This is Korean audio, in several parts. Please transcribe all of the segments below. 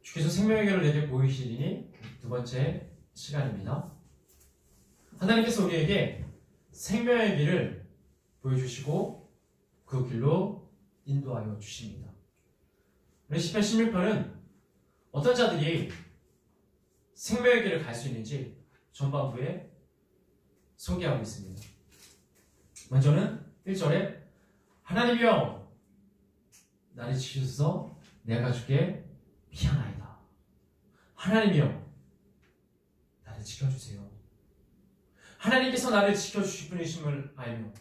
주께서 생명의 길을 내게 보이시리니 두 번째 시간입니다. 하나님께서 우리에게 생명의 길을 보여주시고 그 길로 인도하여 주십니다. 우리 시편 16편은 어떤 자들이 생명의 길을 갈 수 있는지 전반부에 소개하고 있습니다. 먼저는 1절에 하나님이여 나를 지키소서 내가 주께 피하나이다. 하나님이여 나를 지켜주세요. 하나님께서 나를 지켜주실 분이심을 알며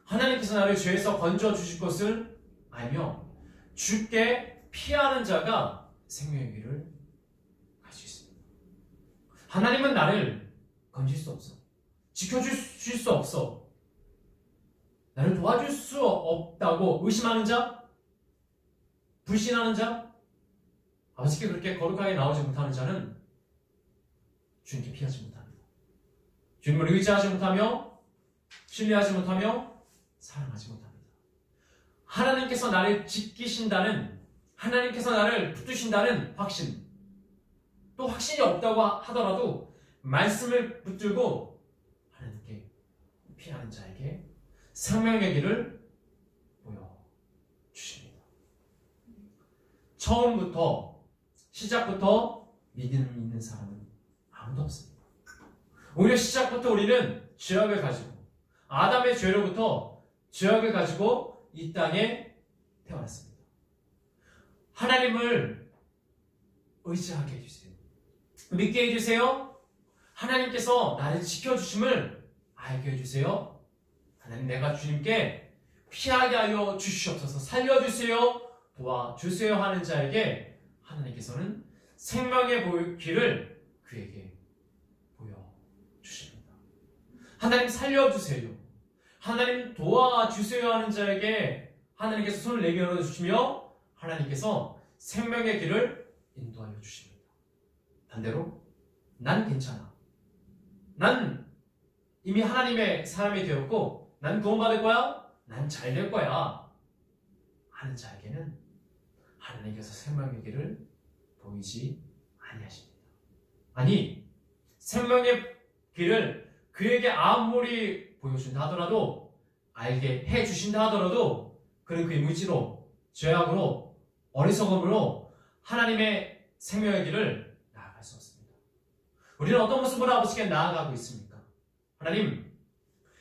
하나님께서 나를 죄에서 건져주실 것을 알며 주께 피하는 자가 생명의 길을 갈 수 있습니다. 하나님은 나를 건질 수 없어. 지켜주실 수 없어. 나를 도와줄 수 없다고 의심하는 자, 불신하는 자, 아버지께 그렇게 거룩하게 나오지 못하는 자는 주님께 피하지 못합니다. 주님을 의지하지 못하며 신뢰하지 못하며 사랑하지 못합니다. 하나님께서 나를 지키신다는, 하나님께서 나를 붙드신다는 확신, 또 확신이 없다고 하더라도 말씀을 붙들고 하나님께 피하는 자에게 생명의 길을 보여주십니다. 처음부터 시작부터 믿음이 있는 사람은 아무도 없습니다. 오히려 시작부터 우리는 죄악을 가지고 아담의 죄로부터 죄악을 가지고 이 땅에 태어났습니다. 하나님을 의지하게 해주세요. 믿게 해주세요. 하나님께서 나를 지켜주심을 알게 해주세요. 하나님 내가 주님께 피하게 하여 주시옵소서. 살려주세요. 도와주세요 하는 자에게 하나님께서는 생명의 길을 그에게 보여주십니다. 하나님 살려주세요. 하나님 도와주세요 하는 자에게 하나님께서 손을 내밀어 주시며 하나님께서 생명의 길을 인도하여 주십니다. 반대로 난 괜찮아. 난 이미 하나님의 사람이 되었고 난 구원받을 거야. 난 잘 될 거야. 하는 자에게는 하나님께서 생명의 길을 보이지 아니하십니다. 아니 생명의 길을 그에게 아무리 보여준다 하더라도 알게 해주신다 하더라도 그는 그의 무지로 죄악으로 어리석음으로 하나님의 생명의 길을 나아갈 수 없습니다. 우리는 어떤 모습으로 아버지께 나아가고 있습니까? 하나님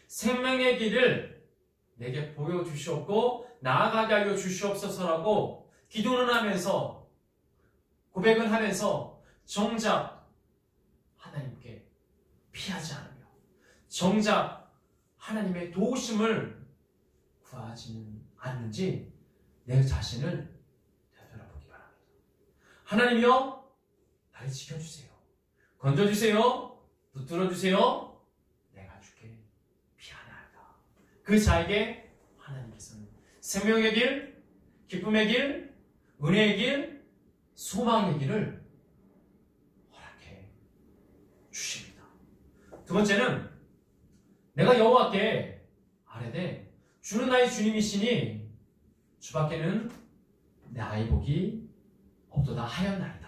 생명의 길을 내게 보여주시옵고 나아가게 하여 주시옵소서라고 기도는 하면서 고백은 하면서 정작 하나님께 피하지 않으며 정작 하나님의 도우심을 구하지는 않는지 내 자신을 되돌아보기 바랍니다. 하나님이여 나를 지켜주세요. 건져주세요. 붙들어주세요. 내가 주께 피하나이다. 그 자에게 하나님께서는 생명의 길, 기쁨의 길, 은혜의 길, 소망의 길을 허락해 주십니다. 두 번째는 내가 여호와께 아뢰되 주는 나의 주님이시니 주밖에는 내 아이복이 없도다 하였나이다.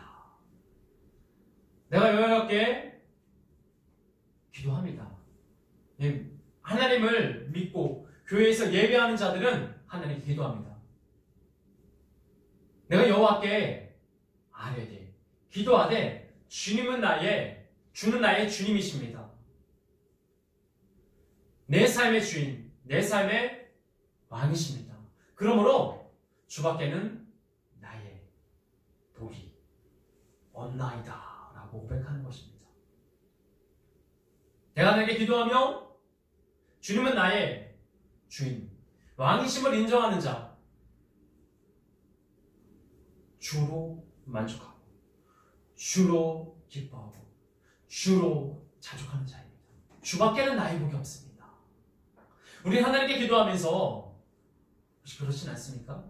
내가 여호와께 기도합니다. 하나님을 믿고 교회에서 예배하는 자들은 하나님께 기도합니다. 내가 여호와께 아뢰되 기도하되 주는 나의 주님이십니다. 내 삶의 주인, 내 삶의 왕이십니다. 그러므로 주밖에는 나의 복이 없나이다 라고 고백하는 것입니다. 내가 하나님께 기도하며 주님은 나의 주인, 왕이심을 인정하는 자, 주로 만족하고 주로 기뻐하고 주로 자족하는 자입니다. 주밖에는 나의 복이 없습니다. 우리 하나님께 기도하면서 혹시 그렇진 않습니까?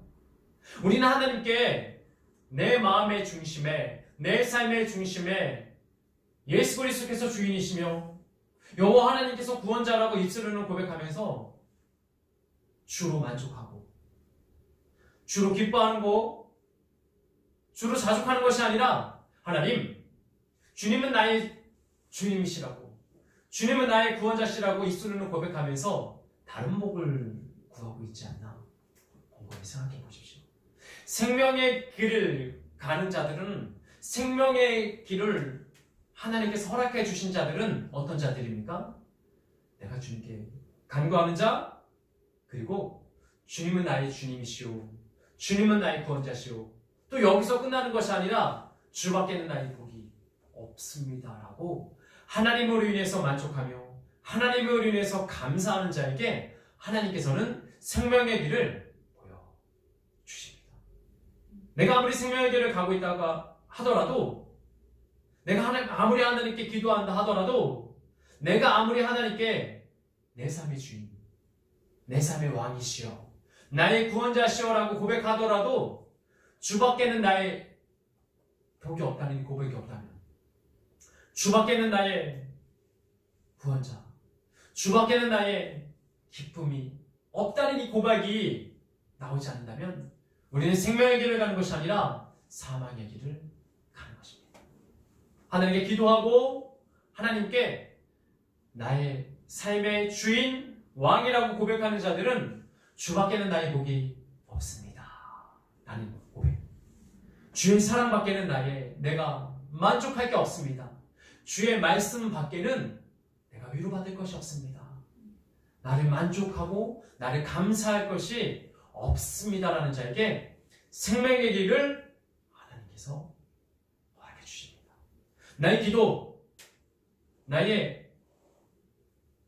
우리는 하나님께 내 마음의 중심에 내 삶의 중심에 예수 그리스도께서 주인이시며 여호와 하나님께서 구원자라고 입술로는 고백하면서 주로 만족하고 주로 기뻐하는 거 주로 자족하는 것이 아니라 하나님, 주님은 나의 주님이시라고, 주님은 나의 구원자시라고 입술로는 고백하면서 다른 복을 구하고 있지 않나 곰곰이 생각해 보십시오. 생명의 길을 가는 자들은, 생명의 길을 하나님께서 허락해 주신 자들은 어떤 자들입니까? 내가 주님께 간구하는 자, 그리고 주님은 나의 주님이시오, 주님은 나의 구원자시오, 또 여기서 끝나는 것이 아니라 주밖에는 나의 복이 없습니다라고 하나님으로 인해서 만족하며 하나님으로 인해서 감사하는 자에게 하나님께서는 생명의 길을 보여주십니다. 내가 아무리 생명의 길을 가고 있다가 하더라도, 내가 아무리 하나님께 기도한다 하더라도, 내가 아무리 하나님께 내 삶의 주인, 내 삶의 왕이시여, 나의 구원자시여라고 고백하더라도 주밖에는 나의 복이 없다는 고백이 없다면, 주밖에는 나의 구원자, 주밖에는 나의 기쁨이 없다는 이 고백이 나오지 않는다면 우리는 생명의 길을 가는 것이 아니라 사망의 길을 가는 것입니다. 하나님께 기도하고 하나님께 나의 삶의 주인, 왕이라고 고백하는 자들은 주밖에는 나의 복이 없습니다 라는 고백. 주의 사랑 밖에는 내가 만족할 게 없습니다. 주의 말씀 밖에는 내가 위로받을 것이 없습니다. 나를 만족하고 나를 감사할 것이 없습니다라는 자에게 생명의 길을 하나님께서 허락해 주십니다. 나의 기도, 나의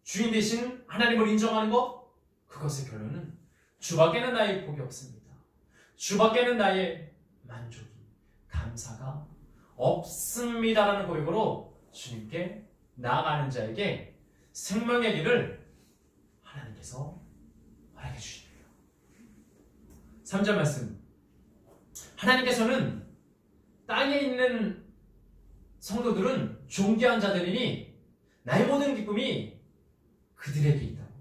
주인 되신 하나님을 인정하는 것, 그것의 결론은 주밖에는 나의 복이 없습니다. 주밖에는 나의 만족이, 감사가 없습니다라는 고백으로 주님께 나아가는 자에게 생명의 길을 하나님께서 허락해 주십니다. 3절 말씀, 하나님께서는 땅에 있는 성도들은 존귀한 자들이니 나의 모든 기쁨이 그들에게 있다고,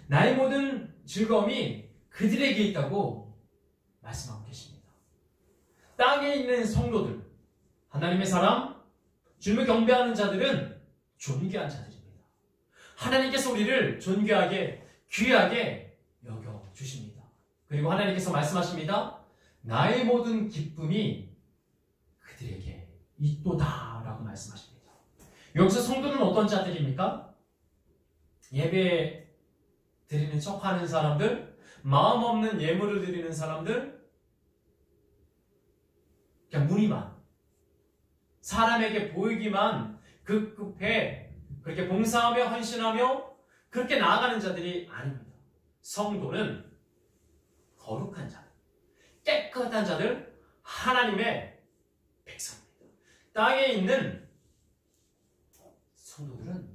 나의 모든 즐거움이 그들에게 있다고 말씀하고 계십니다. 땅에 있는 성도들, 하나님의 사람, 주님을 경배하는 자들은 존귀한 자들입니다. 하나님께서 우리를 존귀하게, 귀하게 여겨주십니다. 그리고 하나님께서 말씀하십니다. 나의 모든 기쁨이 그들에게 있도다 라고 말씀하십니다. 여기서 성도는 어떤 자들입니까? 예배 드리는 척하는 사람들, 마음 없는 예물을 드리는 사람들, 그냥 무늬만, 사람에게 보이기만 급급해 그렇게 봉사하며 헌신하며 그렇게 나아가는 자들이 아닙니다. 성도는 거룩한 자들, 깨끗한 자들, 하나님의 백성입니다. 땅에 있는 성도들은,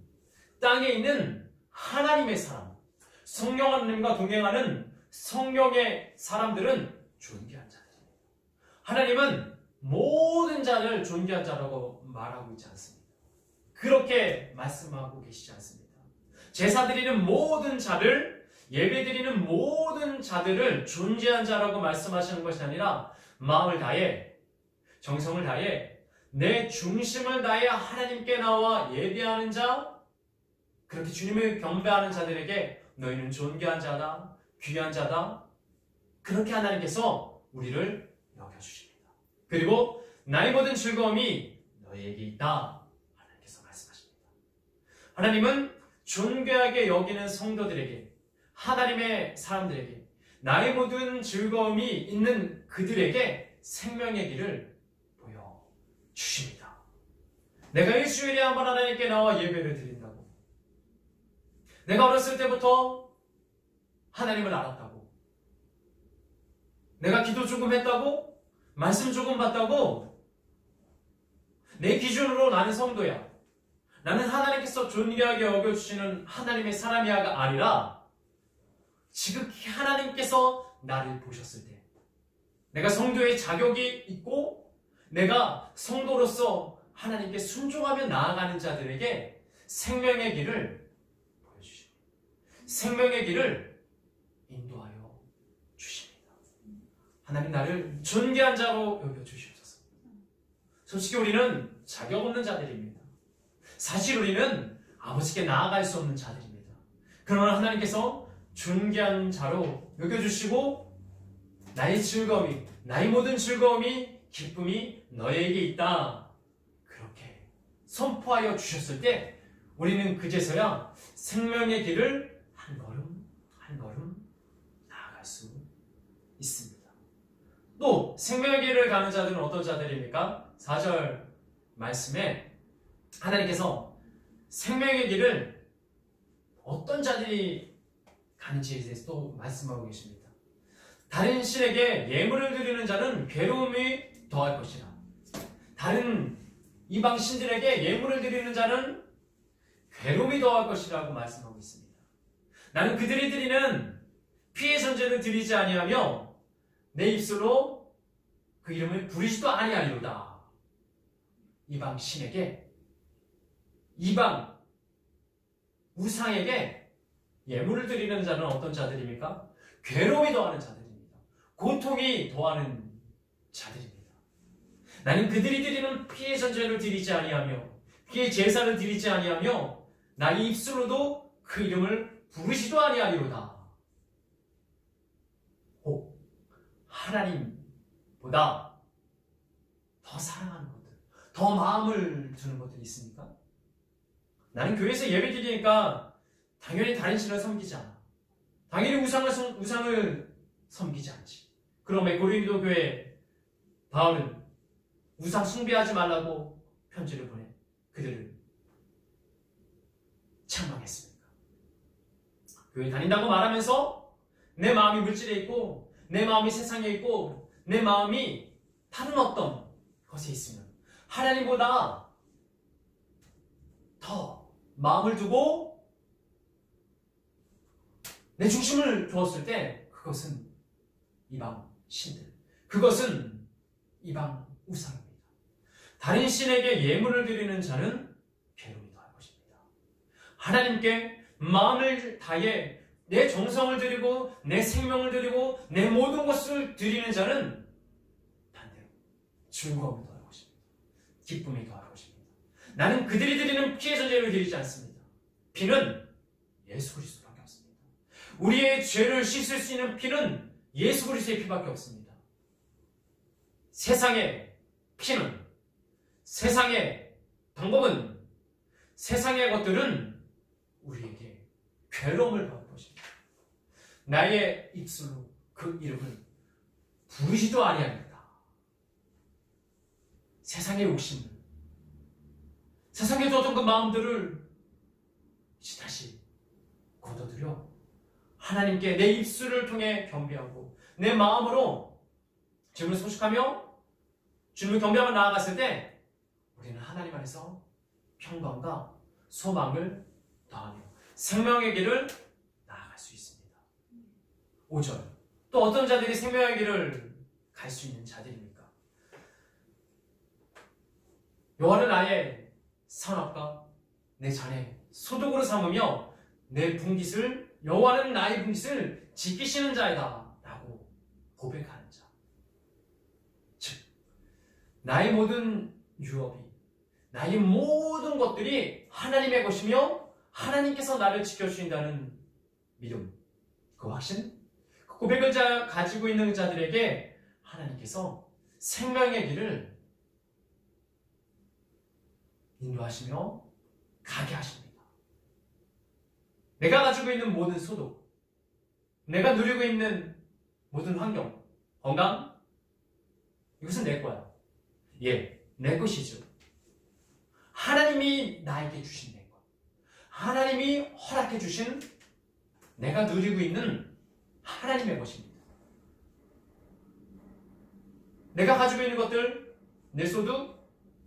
땅에 있는 하나님의 사람, 성령 하나님과 동행하는 성령의 사람들은 존귀한 자들입니다. 하나님은 모든 자를 존귀한 자라고 말하고 있지 않습니다. 그렇게 말씀하고 계시지 않습니다. 제사 드리는 모든 자를, 예배 드리는 모든 자들을 존귀한 자라고 말씀하시는 것이 아니라 마음을 다해, 정성을 다해, 내 중심을 다해 하나님께 나와 예배하는 자, 그렇게 주님을 경배하는 자들에게 너희는 존귀한 자다, 귀한 자다, 그렇게 하나님께서 우리를 여겨주십니다. 그리고 나의 모든 즐거움이 너희에게 있다, 하나님께서 말씀하십니다. 하나님은 존귀하게 여기는 성도들에게, 하나님의 사람들에게, 나의 모든 즐거움이 있는 그들에게 생명의 길을 보여주십니다. 내가 일주일에 한 번 하나님께 나와 예배를 드린다고, 내가 어렸을 때부터 하나님을 알았다고, 내가 기도 조금 했다고, 말씀 조금 받다고, 내 기준으로 나는 성도야, 나는 하나님께서 존귀하게 여겨주시는 하나님의 사람이야가 아니라 지극히 하나님께서 나를 보셨을 때 내가 성도의 자격이 있고 내가 성도로서 하나님께 순종하며 나아가는 자들에게 생명의 길을 보여주십니다. 생명의 길을 인도하여 주십니다. 하나님 나를 존귀한 자로 여겨주시옵소서. 솔직히 우리는 자격 없는 자들입니다. 사실 우리는 아버지께 나아갈 수 없는 자들입니다. 그러나 하나님께서 존귀한 자로 여겨주시고 나의 즐거움이, 나의 모든 즐거움이, 기쁨이 너에게 있다. 그렇게 선포하여 주셨을 때 우리는 그제서야 생명의 길을 한 걸음 한 걸음 나아갈 수 있습니다. 또 생명의 길을 가는 자들은 어떤 자들입니까? 4절 말씀에 하나님께서 생명의 길을 어떤 자들이 가는지에 대해서 또 말씀하고 계십니다. 다른 신에게 예물을 드리는 자는 괴로움이 더할 것이라. 다른 이방 신들에게 예물을 드리는 자는 괴로움이 더할 것이라고 말씀하고 있습니다. 나는 그들이 드리는 피의 전제를 드리지 아니하며 내 입술로 그 이름을 부르지도 아니하리로다. 이방 신에게, 이방 우상에게 예물을 드리는 자는 어떤 자들입니까? 괴로움이 더하는 자들입니다. 고통이 더하는 자들입니다. 나는 그들이 드리는 피의 전제를 드리지 아니하며 피의 제사를 드리지 아니하며 나의 입술로도 그 이름을 부르지도 아니하리로다. 혹 하나님보다 더 사랑하는 것들, 더 마음을 두는 것들이 있습니까? 나는 교회에서 예배 드리니까 당연히 다른 신을 섬기지 않아. 당연히 우상을 섬기지 않지. 그러면 고린도 교회 바울은 우상 숭배하지 말라고 편지를 보내 그들을 책망했습니까? 교회 다닌다고 말하면서 내 마음이 물질에 있고 내 마음이 세상에 있고 내 마음이 다른 어떤 것에 있으면 하나님보다 더 마음을 두고 내 중심을 두었을 때 그것은 이방 신들, 그것은 이방 우상입니다. 다른 신에게 예물을 드리는 자는 괴로움이 더할 것입니다. 하나님께 마음을 다해 내 정성을 드리고 내 생명을 드리고 내 모든 것을 드리는 자는 반대로 즐거움이 더할 것입니다. 기쁨이 더할 것입니다. 나는 그들이 드리는 피의 전제를 드리지 않습니다. 피는 예수 그리스도밖에 없습니다. 우리의 죄를 씻을 수 있는 피는 예수 그리스도의 피밖에 없습니다. 세상의 피는, 세상의 방법은, 세상의 것들은 우리에게 괴로움을 받을 것입니다. 나의 입술로 그 이름을 부르지도 아니하겠다. 세상의 욕심을, 세상에 뒀던 그 마음들을 이제 다시 걷어들여 하나님께 내 입술을 통해 경배하고 내 마음으로 주님을 소식하며 주님을 경배하며 나아갔을 때 우리는 하나님 안에서 평강과 소망을 더하며 생명의 길을 나아갈 수 있습니다. 5절, 또 어떤 자들이 생명의 길을 갈 수 있는 자들입니까? 여호와를 나의 산업과 내 잔의 소득으로 삼으며 내 분깃을, 여호와는 나의 분깃을 지키시는 자이다 라고 고백하는 자. 즉 나의 모든 유업이, 나의 모든 것들이 하나님의 것이며 하나님께서 나를 지켜주신다는 믿음, 그 확신, 그 고백을 가지고 있는 자들에게 하나님께서 생명의 길을 인도하시며 가게 하십니다. 내가 가지고 있는 모든 소득, 내가 누리고 있는 모든 환경, 건강, 이것은 내 거야. 예, 내 것이죠. 하나님이 나에게 주신 내 것, 하나님이 허락해 주신 내가 누리고 있는 하나님의 것입니다. 내가 가지고 있는 것들, 내 소득,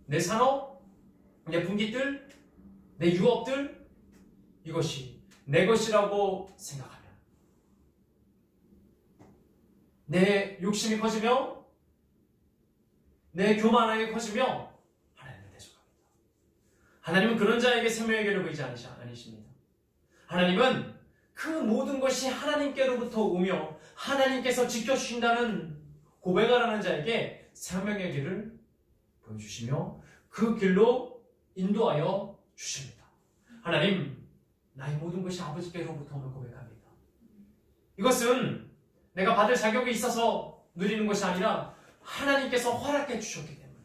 내 산업, 내 분깃들, 내 유업들, 이것이 내 것이라고 생각하면 내 욕심이 커지며 내 교만함이 커지며 하나님을 대적합니다. 하나님은 그런 자에게 생명의 길을 보이지 않으십니다. 하나님은 그 모든 것이 하나님께로부터 오며 하나님께서 지켜주신다는 고백을 하는 자에게 생명의 길을 보여주시며 그 길로 인도하여 주십니다. 하나님, 나의 모든 것이 아버지께로부터 오는 고백합니다. 이것은 내가 받을 자격이 있어서 누리는 것이 아니라 하나님께서 허락해 주셨기 때문에,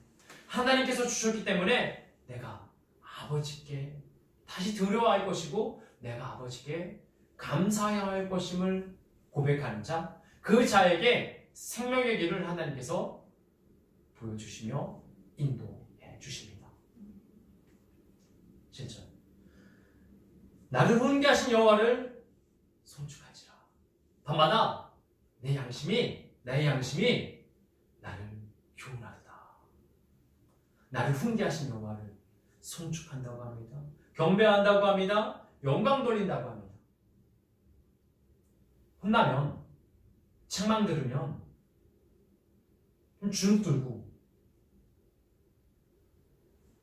하나님께서 주셨기 때문에 내가 아버지께 다시 드려야 할 것이고 내가 아버지께 감사해야 할 것임을 고백하는 자, 그 자에게 생명의 길을 하나님께서 보여주시며 인도해 주십니다. 7절, 나를 훈계하신 여호와를 송축하지라. 밤마다 나의 양심이 나를 교훈하다. 나를 훈계하신 여호와를 송축한다고 합니다. 경배한다고 합니다. 영광 돌린다고 합니다. 혼나면, 책망 들으면 좀 주눅 들고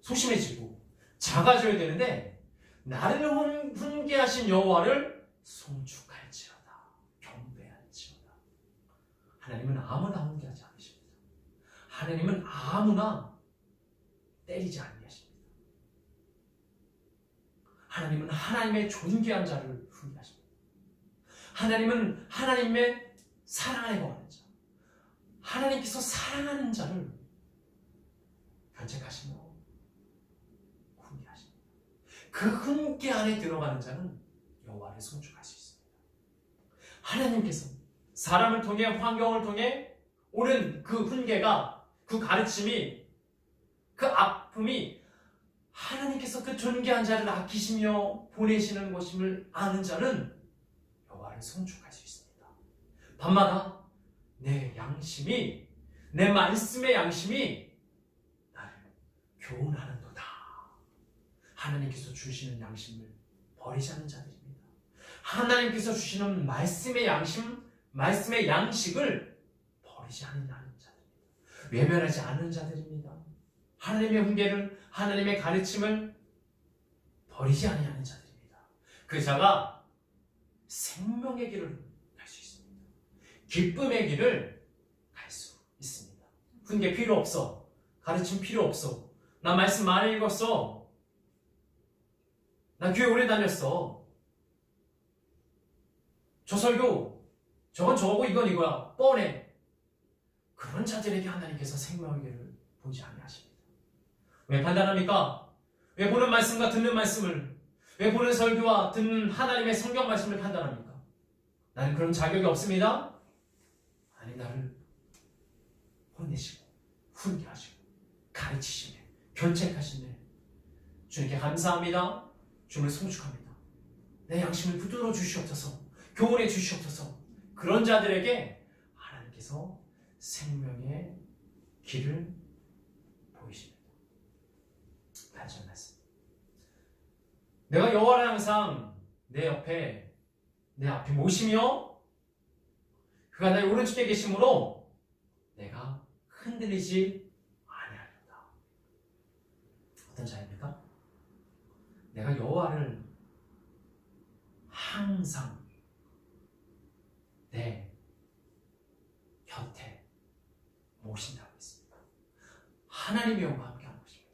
소심해지고 작아져야 되는데, 나를 훈계하신 여호와를 송축할지어다, 경배할지어다. 하나님은 아무나 훈계하지 않으십니다. 하나님은 아무나 때리지 않으십니다. 하나님은 하나님의 존귀한 자를 훈계하십니다. 하나님은 하나님의 사랑을 거하는 자, 하나님께서 사랑하는 자를 간책하시며 훈계하십니다. 그 훈계 안에 들어가는 자는 여호와를 송축할 수 있습니다. 하나님께서 사람을 통해, 환경을 통해 오는 그 훈계가, 그 가르침이, 그 아픔이 하나님께서 그 존귀한 자를 아끼시며 보내시는 것임을 아는 자는 여호와를 송축할 수 있습니다. 밤마다 내 양심이, 내 말씀의 양심이 나를 교훈하는도다. 하나님께서 주시는 양심을 버리지 않는 자들입니다. 하나님께서 주시는 말씀의 양심, 말씀의 양식을 버리지 않는 자들입니다. 외면하지 않는 자들입니다. 하나님의 훈계를, 하나님의 가르침을 버리지 않는 자들입니다. 그 자가 생명의 길을 갈 수 있습니다. 기쁨의 길을 갈 수 있습니다. 훈계 필요 없어. 가르침 필요 없어. 나 말씀 많이 읽었어. 나 교회 오래 다녔어. 저 설교, 저건 저거고 이건 이거야. 뻔해. 그런 자들에게 하나님께서 생명의 길을 보지 아니하십니다. 왜 판단합니까? 왜 보는 말씀과 듣는 말씀을, 왜 보는 설교와 듣는 하나님의 성경 말씀을 판단합니까? 나는 그런 자격이 없습니다. 아니, 나를 혼내시고 훈계하시고 가르치시네, 견책하시네. 주님께 감사합니다. 주님을 송축합니다. 내 양심을 붙들어 주시옵소서, 교훈해 주시옵소서. 그런 자들에게 하나님께서 생명의 길을 보이십니다. 8절 말씀. 내가 여호와를 항상 내 앞에 모시며 그가 나의 오른쪽에 계심으로 내가 흔들리지 아니하리로다. 어떤 자입니까? 내가 여호와를 항상 내 곁에 모신다고 했습니다. 하나님의 영과 함께하는 것입니다.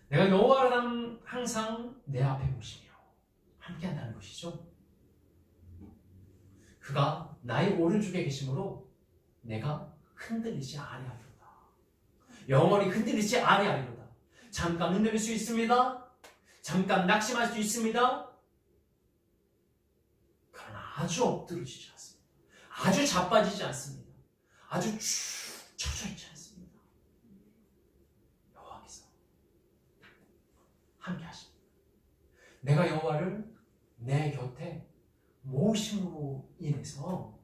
내가 여호와를 항상 내 앞에 모시며 함께한다는 것이죠. 그가 나의 오른쪽에 계심으로 내가 흔들리지 아니하리로다. 영원히 흔들리지 아니하리로다. 잠깐 흔들릴 수 있습니다. 잠깐 낙심할 수 있습니다. 그러나 아주 엎드러지지 않습니다. 아주 자빠지지 않습니다. 아주 축 처져 있지 않습니다. 여호와께서 함께 하십니다. 내가 여호와를 내 곁에 모심으로 인해서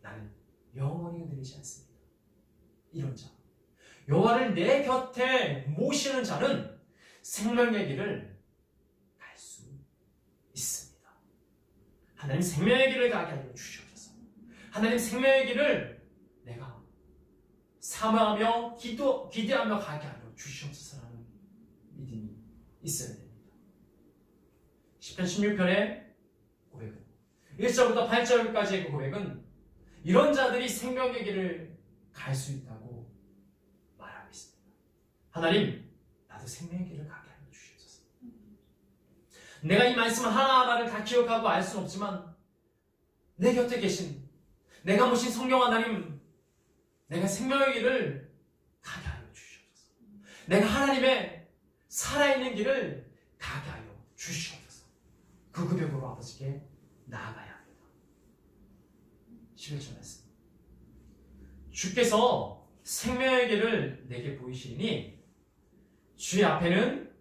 나는 영원히 흔들리지 않습니다. 이런 자, 여호와를 내 곁에 모시는 자는 생명의 길을 갈 수 있습니다. 하나님 생명의 길을 가게 하여 주시옵소서. 하나님 생명의 길을 내가 사모하며 기대하며 가게 하여 주시옵소서라는 믿음이 있어야 됩니다. 시편 16편의 고백은 1절부터 8절까지의 그 고백은 이런 자들이 생명의 길을 갈 수 있다고 말합니다. 하나님, 나도 생명의 길을 가게 하여 주시옵소서. 내가 이 말씀 하나하나를 다 기억하고 알 수는 없지만 내 곁에 계신, 내가 모신 성령 하나님, 내가 생명의 길을 가게 하여 주시옵소서. 내가 하나님의 살아있는 길을 가게 하여 주시옵소서. 그 고백으로 아버지께 나아가야 합니다. 11절 말씀. 주께서 생명의 길을 내게 보이시니 주의 앞에는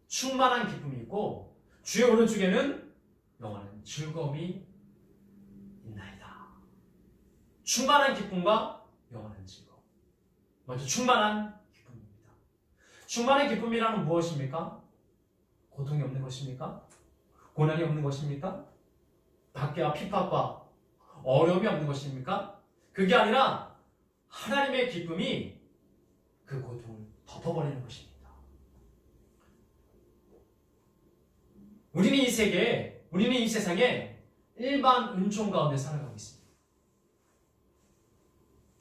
충만한 기쁨이 있고 주의 오른쪽에는 영원한 즐거움이 있나이다. 충만한 기쁨과 영원한 즐거움. 먼저 충만한 기쁨입니다. 충만한 기쁨이란 무엇입니까? 고통이 없는 것입니까? 고난이 없는 것입니까? 박해와 핍박과 어려움이 없는 것입니까? 그게 아니라 하나님의 기쁨이 그 고통을 덮어버리는 것입니다. 우리는 이 세계에, 우리는 이 세상에 일반 은총 가운데 살아가고 있습니다.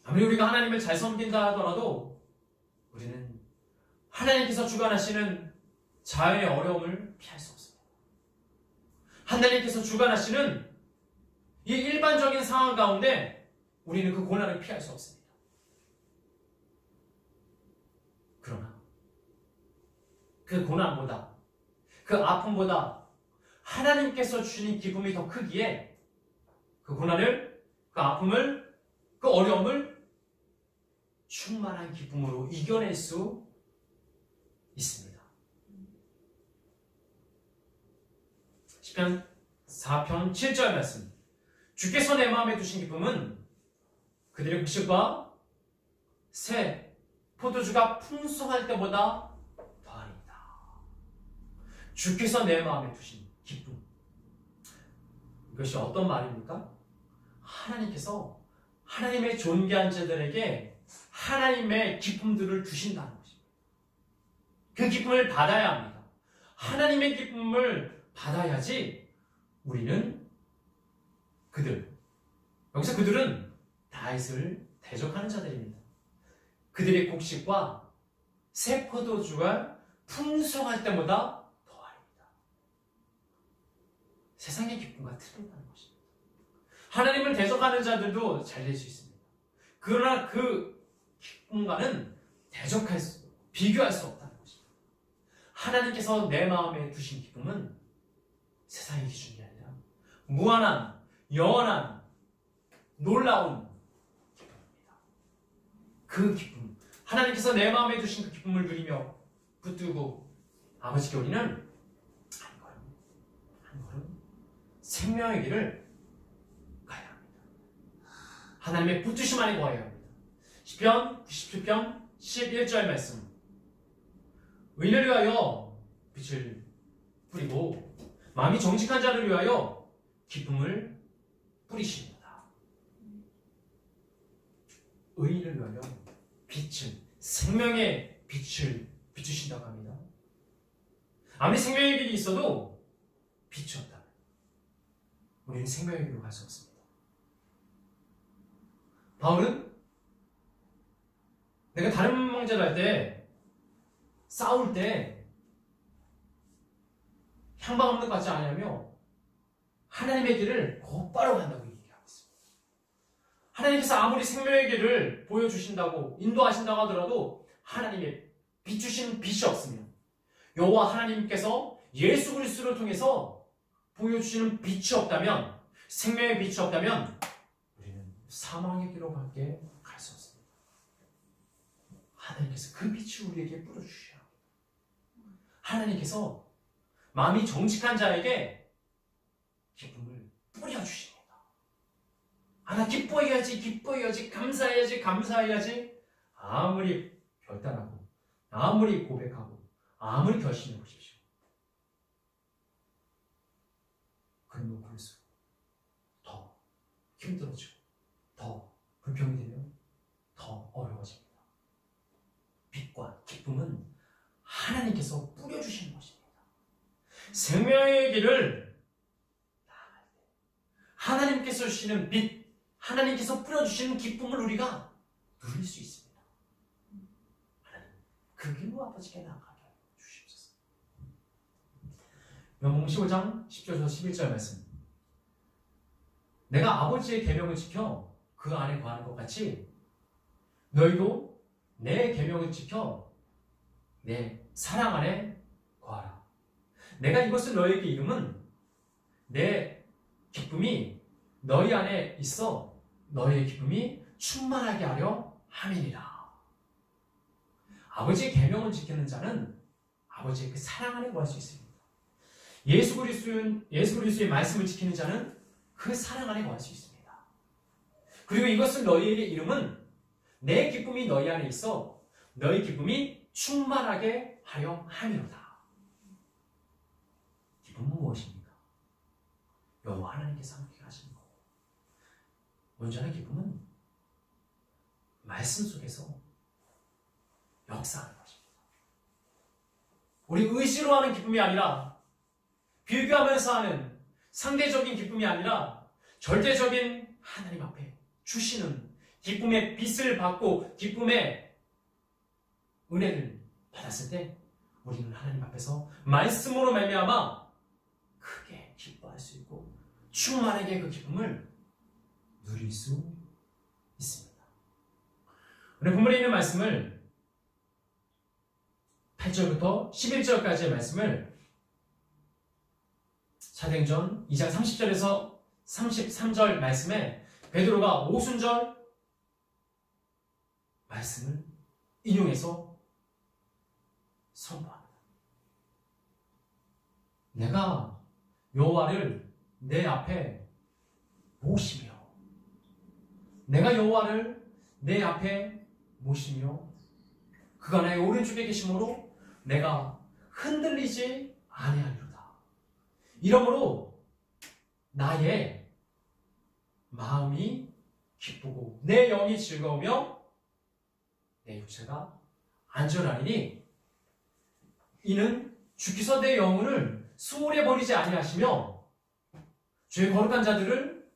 아무리 우리가 하나님을 잘 섬긴다 하더라도 우리는 하나님께서 주관하시는 자연의 어려움을 피할 수 없습니다. 하나님께서 주관하시는 이 일반적인 상황 가운데 우리는 그 고난을 피할 수 없습니다. 그러나 그 고난보다, 그 아픔보다 하나님께서 주시는 기쁨이 더 크기에 그 고난을, 그 아픔을, 그 어려움을 충만한 기쁨으로 이겨낼 수 있습니다. 시편 4편 7절 말씀. 주께서 내 마음에 두신 기쁨은 그들의 곡식과 새 포도주가 풍성할 때보다 더하리이다. 주께서 내 마음에 두신 기쁨. 이것이 어떤 말입니까? 하나님께서 하나님의 존귀한 자들에게 하나님의 기쁨들을 주신다는 것입니다. 그 기쁨을 받아야 합니다. 하나님의 기쁨을 받아야지 우리는 여기서 그들은 다윗을 대적하는 자들입니다. 그들의 곡식과 새 포도주가 풍성할 때보다 더하리이다. 세상의 기쁨과 틀린다는 것입니다. 하나님을 대적하는 자들도 잘 될 수 있습니다. 그러나 그 기쁨과는 비교할 수 없다는 것입니다. 하나님께서 내 마음에 두신 기쁨은 세상의 기준이 아니라 무한한, 영원한, 놀라운 기쁨입니다. 그 기쁨, 하나님께서 내 마음에 두신 그 기쁨을 누리며 붙들고 아버지께 우리는 한 걸음 생명의 길을 가야 합니다. 하나님의 붙드심 안에 거해야 합니다. 시편 97편 11절 말씀. 의인을 위하여 빛을 뿌리고 마음이 정직한 자를 위하여 기쁨을 뿌리십니다. 의인을 위하여 빛을, 생명의 빛을 비추신다고 합니다. 아무리 생명의 길이 있어도 빛이 없다면 우리는 생명의 길로 갈 수 없습니다. 바울은 내가 다른 형제를 할 때, 싸울 때 향방 없는 것 같지 않냐며 하나님의 길을 곧바로 간다고 얘기하고 있습니다. 하나님께서 아무리 생명의 길을 보여주신다고 인도하신다고 하더라도 하나님의 비추신 빛이 없으면, 여호와 하나님께서 예수 그리스도를 통해서 보여주시는 빛이 없다면, 생명의 빛이 없다면 우리는 사망의 길로 밖에 갈 수 없습니다. 하나님께서 그 빛을 우리에게 뿌려주셔야 합니다. 하나님께서 마음이 정직한 자에게 기쁨을 뿌려주십니다. 나 기뻐해야지, 감사해야지. 아무리 결단하고, 아무리 고백하고, 아무리 결심해 보십시오. 그러면 그럴수록 더 힘들어지고, 더 불평이 되면 더 어려워집니다. 빛과 기쁨은 하나님께서 뿌려주시는 것입니다. 생명의 길을 나아갈 때 하나님께서 주시는 빛, 하나님께서 뿌려주시는 기쁨을 우리가 누릴 수 있습니다. 하나님, 그 길로 아버지께 나아가게 주시옵소서. 요한복음 15장 10절에서 11절 말씀. 내가 아버지의 계명을 지켜 그 안에 거하는 것 같이 너희도 내 계명을 지켜 내 사랑 안에 거하라. 내가 이것을 너희에게 이름은 내 기쁨이 너희 안에 있어 너희의 기쁨이 충만하게 하려 함이니라. 아버지의 계명을 지키는 자는 아버지의 그 사랑 안에 거할 수 있습니다. 예수 그리스도의 말씀을 지키는 자는 그 사랑 안에 거할 수 있습니다. 그리고 이것을 너희에게 이름은 내 기쁨이 너희 안에 있어 너희 기쁨이 충만하게 하려 함이로다. 기쁨은 무엇입니까? 여호와 하나님께서 함께 하시는 거고, 온전한 기쁨은 말씀 속에서 역사하는 것입니다. 우리 의지로 하는 기쁨이 아니라 비교하면서 하는 상대적인 기쁨이 아니라 절대적인 하나님 앞에 주시는 기쁨의 빛을 받고 기쁨의 은혜를 받았을 때 우리는 하나님 앞에서 말씀으로 말미암아 크게 기뻐할 수 있고 충만하게 그 기쁨을 누릴 수 있습니다. 오늘 본문에 있는 말씀을 8절부터 11절까지의 말씀을 사도행전 2장 30절에서 33절 말씀에 베드로가 오순절 말씀을 인용해서 선포합니다. 내가 여호와를 내 앞에 모시며 내가 여호와를 내 앞에 모시며 그가 나의 오른쪽에 계심으로 내가 흔들리지 아니하리로다. 이러므로 나의 마음이 기쁘고 내 영이 즐거우며 내 육체가 안전하리니 이는 주께서 내 영혼을 수월해 버리지 아니하시며 죄 거룩한 자들을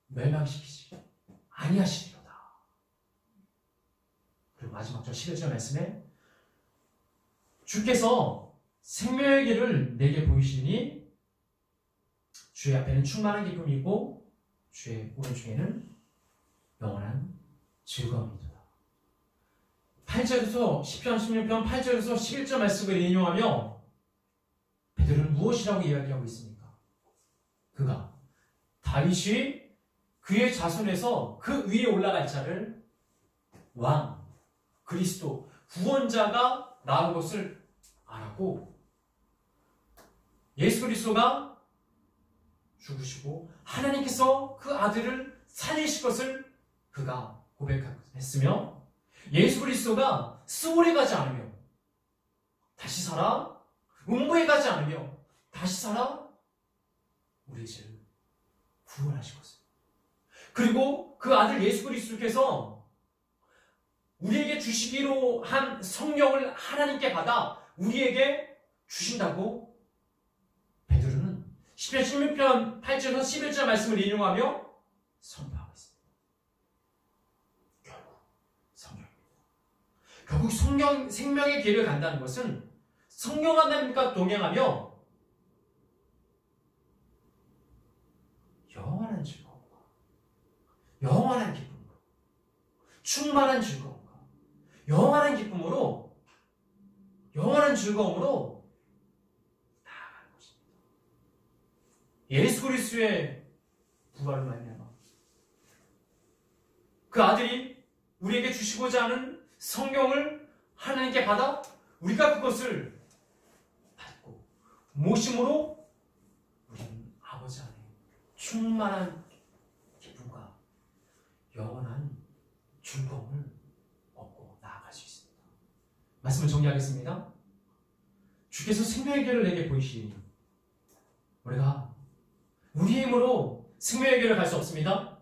멸망시키지 아니하시리로다. 그리고 마지막 절 11절 말씀에 주께서 생명의 길을 내게 보이시니 주의 앞에는 충만한 기쁨이 있고 주의 오른쪽에는 영원한 즐거움이다. 8절에서 10편, 16편, 8절에서 11절 말씀을 인용하며 베드로는 무엇이라고 이야기하고 있습니까? 그가 다윗이 그의 자손에서 그 위에 올라갈 자를 왕, 그리스도, 구원자가 나온 것을 알았고 예수 그리스도가 죽으시고 하나님께서 그 아들을 살리실 것을 그가 고백했으며 예수 그리스도가 스올에 가지 않으며 다시 살아 음부에 가지 않으며 다시 살아 우리의 죄를 구원하실 것을, 그리고 그 아들 예수 그리스도께서 우리에게 주시기로 한 성령을 하나님께 받아 우리에게 주신다고 베드로는 10편 16편 8절에서 11절 말씀을 인용하며 선포하고 있습니다. 결국 생명의 길을 간다는 것은 성령 하나님과 동행하며 영원한 즐거움과 영원한 기쁨과 충만한 즐거움과 영원한 기쁨으로 영원한 즐거움으로 나아가는 것입니다. 예수 그리스도의 부활을 말미암아 그 아들이 우리에게 주시고자 하는 성경을 하나님께 받아 우리가 그것을 받고 모심으로 우리는 아버지 안에 충만한 기쁨과 영원한 즐거움을 얻고 나아갈 수 있습니다. 말씀을 정리하겠습니다. 주께서 생명의 길을 내게 보이시니 우리가 우리의 힘으로 생명의 길을 갈 수 없습니다.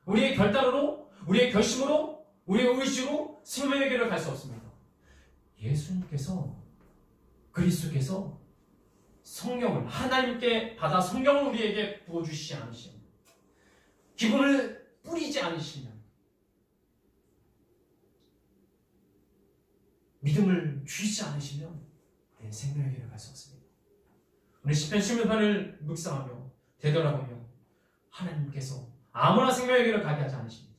우리의 결단으로, 우리의 결심으로, 우리의 의지로 생명의 길을 갈 수 없습니다. 예수님께서, 그리스도께서 성령을 하나님께 받아 성령을 우리에게 부어주시지 않으시면, 기분을 뿌리지 않으시면 믿음을 주시지 않으시면 우리는 생명의 길을 갈 수 없습니다. 오늘 시편 16편을 묵상하며 되돌아보며 하나님께서 아무나 생명의 길을 가게 하지 않으십니다.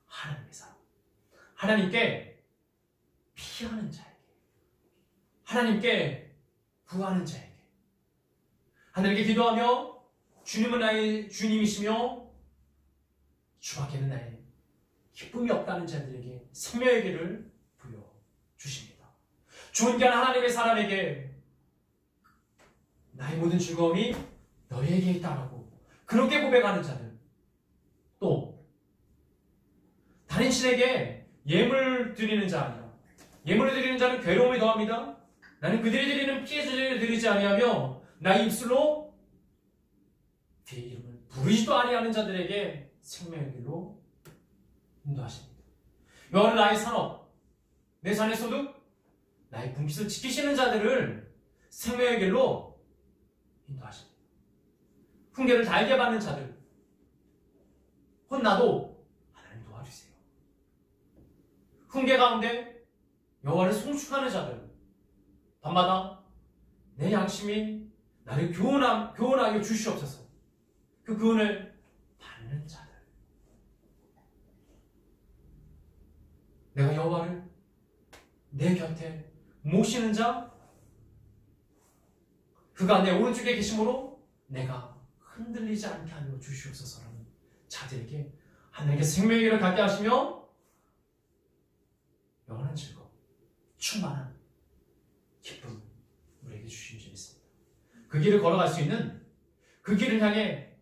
하나님께서 하나님께 피하는 자에게, 하나님께 구하는 자에게, 하나님께 기도하며 주님은 나의 주님이시며 주밖에는 나의 기쁨이 없다는 자들에게 생명의 길을 부여주십니다. 존귀한 하나님의 사람에게 나의 모든 즐거움이 너에게 있다라고 그렇게 고백하는 자들, 또 다른 신에게 예물 드리는 자 아니라, 예물을 드리는 자는 괴로움이 더합니다. 나는 그들이 드리는 피해를 드리지 아니하며 나의 입술로 그의 이름을 부르지도 아니하는 자들에게 생명의 길로 인도하십니다. 여호와는 나의 산업, 내 산의 소득, 나의 분깃을 지키시는 자들을 생명의 길로 인도하십니다. 훈계를 달게 받는 자들, 혼나도 하나님 도와주세요. 훈계 가운데 여호와를 송축하는 자들, 밤마다 내 양심이 나를 교훈하여 주시옵소서. 그 교훈을 받는 자들, 내가 여호와를 내 곁에 모시는 자, 그가 내 오른쪽에 계심으로 내가 흔들리지 않게 하여 주시옵소서라는 자들에게 하나님께 생명의 길을 갖게 하시며 영원한 즐거움, 충만한 기쁨 우리에게 주신 줄 믿습니다. 그 길을 걸어갈 수 있는, 그 길을 향해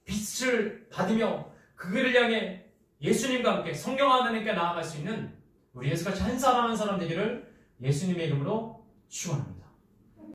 빛을 받으며 그 길을 향해 예수님과 함께 성령 하나님께 나아갈 수 있는 우리 예수같이 한 사람 한 사람 되기를 예수님의 이름으로 축원합니다.